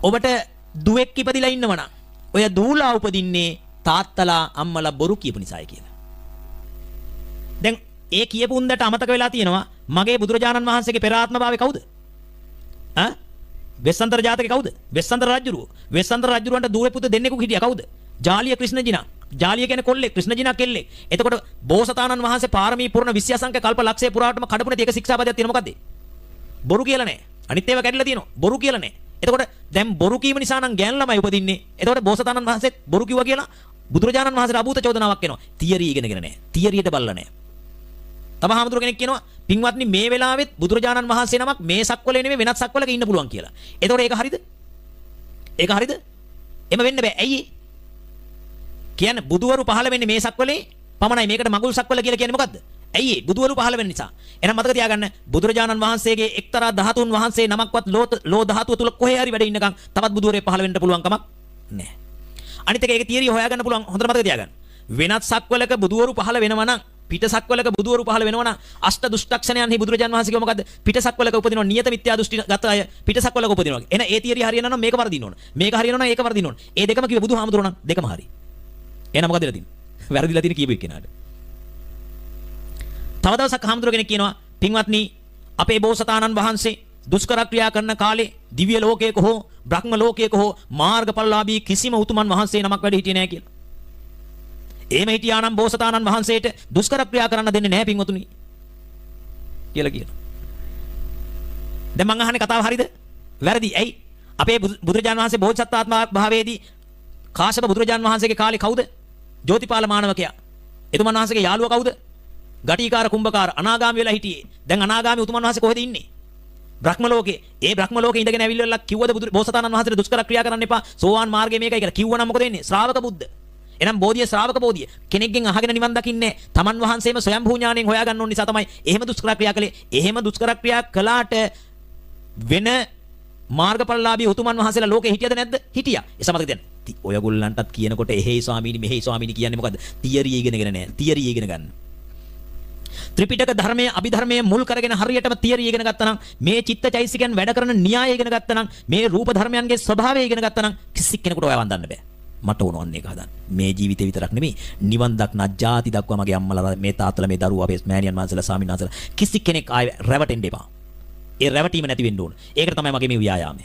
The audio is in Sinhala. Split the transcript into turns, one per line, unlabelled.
ඔබට දුවෙක් ඉපදිලා ඉන්නවනම් ඔය දූලා උපදින්නේ තාත්තලා අම්මලා බොරු කියපු නිසායි කියලා. දැන් ඒ කියපු උන්දට අමතක වෙලා තියෙනවා මගේ බුදුරජාණන් වහන්සේගේ පෙර ආත්ම භාවය කවුද? වෙස්සන්තර ජාතකේ කවුද? වෙස්සන්තර රජුරුව. වෙස්සන්තර රජුරුවන්ට දුවේ පුත දෙන්නෙකු හිටියා කවුද? ජාලිය ක්‍රිෂ්ණජිනා. ජාලිය කියන්නේ කොල්ලෙක්, ක්‍රිෂ්ණජිනා කෙල්ලෙක්. එතකොට බෝසතාණන් වහන්සේ පාරමී පුරන 20 අසංඛ්‍ය කල්ප ලක්ෂය පුරාටම කඩපු නැති එක ශික්ෂාපදයක් තියෙන මොකද්ද? බොරු කියලා නෑ. අනිත් ඒවා කැඩිලා තියෙනවා. බොරු කියලා නෑ. එතකොට දැන් බොරු කීම නිසා නම් ගෑන් ළමයි උපදින්නේ. එතකොට බෝසතාණන් වහන්සේ බොරු කිව්වා කියලා බුදුරජාණන් වහන්සේට අභූත චෝදනාවක් එනවා. තියරි ඉගෙනගෙන නෑ. තියරියට බලලා නෑ. තව හාමුදුර කෙනෙක් කියනවා පින්වත්නි මේ වෙලාවෙත් බුදුරජාණන් වහන්සේ නමක් මේ සක්වලේ නෙමෙයි වෙනත් සක්වලක ඉන්න පුළුවන් කියලා. එතකොට ඒක හරිද? ඒක හරිද? එම වෙන්න බෑ. ඇයි? කියන්නේ බුදුවරු පහළ වෙන්නේ මේ සක්වලේ පමණයි. මේකට මඟුල් සක්වල කියලා කියන්නේ මොකද්ද? ඇයි? බුදුවරු පහළ වෙන නිසා. එහෙනම් මතක තියාගන්න බුදුරජාණන් වහන්සේගේ එක්තරා ධාතුන් වහන්සේ නමක්වත් ලෝ ධාතුව තුල කොහේ හරි වැඩ ඉන්නකම් තවත් බුදුවරේ පහළ වෙන්න පුළුවන් කමක් නැහැ. අනිත් එක ඒක තියරිය හොයාගන්න පුළුවන්. හොඳට මතක තියාගන්න. වෙනත් සක්වලක බුදුවරු පහළ වෙනවා නම් පිටසක්වලක බුදුවරු පහළ වෙනවා නම් අෂ්ට දුෂ්ටක්ෂණයන්හි බුදුරජාණන් වහන්සේ කිව්ව මොකද්ද? පිටසක්වලක උපදිනවා නියත මිත්‍යා දෘෂ්ටි ගත අය පිටසක්වලක උපදිනවා. එන ඒ තියරිය හරියනවා නම් මේක වර්ධින්න ඕන. මේක හරියනවා නම් ඒක වර්ධින්න ඕන. ඒ දෙකම කිව්ව බුදුහාමුදුරුවෝ නම් දෙකම හරි. එහෙනම් මොකද වෙලා තියෙන්නේ? වැරදිලා තියෙන කියපු එක්කෙනාට. තව දවසක් හාමුදුරුවෝ කෙනෙක් කියනවා පින්වත්නි අපේ බෝසතාණන් වහන්සේ දුෂ්කර ක්‍රියා කරන කාලේ දිව්‍ය ලෝකයක හෝ බ්‍රහ්ම ලෝකයක හෝ මාර්ගඵලලාභී කිසිම උතුමන් වහන්සේ නමක් වැඩ හිටියේ නැහැ කියලා. එහෙම හිටියානම් බෝසතාණන් වහන්සේට දුෂ්කර ක්‍රියා කරන්න දෙන්නේ නැහැ පින්වතුනි කියලා කියනවා. දැන් මං අහන්නේ කතාව හරිද? වැරදි. ඇයි? අපේ බුදුරජාණන් වහන්සේ බෝධිසත්වාත්ම භාවයේදී කාශ්‍යප බුදුරජාණන් වහන්සේගේ කාලේ කවුද? ජෝතිපාල මානවකයා. එතුමන් වහන්සේගේ යාළුවා කවුද? ගටිකාර කුම්භකාර අනාගාමී වෙලා හිටියේ. දැන් අනාගාමී උතුමන් වහන්සේ කොහෙද ඉන්නේ? බ්‍රහ්ම ලෝකේ. ඒ බ්‍රහ්ම ලෝකේ ඉඳගෙන ඇවිල්ලා කිව්වද බෝසතාණන් වහන්සේට දුෂ්කර ක්‍රියා කරන්න එපා. සෝවාන් මාර්ගය මේකයි කියලා කිව්වනම් මොකද වෙන්නේ? ශ්‍රාවක බුද්ධ. එනම් බෝධිය ශ්‍රාවක බෝධිය. කෙනෙක්ගෙන් අහගෙන නිවන් දකින්නේ තමන් වහන්සේම ස්වයම්භූ ඥාණයෙන් හොයාගන්න ඕන නිසා තමයි එහෙම දුෂ්කර ක්‍රියා කළේ. එහෙම දුෂ්කර ක්‍රියා කළාට වෙන මාර්ගඵලලාභී උතුමන් වහන්සේලා ලෝකේ හිටියද නැද්ද? හිටියා. ඒ සමග දැන් ඔයගොල්ලන්ටත් කියනකොට එහෙයි ස්වාමීනි මෙහෙයි ස්වාමීනි කියන්නේ මොකද්ද? තියරිය ඉගෙනගෙන නැහැ. තියරිය ඉගෙන ගන්න. ත්‍රිපිටක ධර්මයේ අභිධර්මයේ මුල් කරගෙන හරියටම තියරිය ඉගෙන ගත්තා නම් මේ චිත්තචෛසිකයන් වැඩ කරන න්‍යාය ඉගෙන ගත්තා නම් මේ රූප ධර්මයන්ගේ ස්වභාවය ඉගෙන ගත්තා නම් කිසි කෙනෙකුට ඔය වන්දන්න බෑ. මට ඕනවන්නේ ඒක හදන්න. මේ ජීවිතේ විතරක් නෙමෙයි නිවන් දක්නා ජාති දක්වා මගේ අම්මලා මේ තාත්තලා මේ දරුවෝ අපේ මෑණියන් වහන්සේලා ස්වාමීන් වහන්සේලා කිසි කෙනෙක් ආයෙ රැවටෙන්න එපා. ඒ රැවටීම නැති වෙන්න ඕන. ඒකට තමයි මගේ මේ ව්‍යායාමය.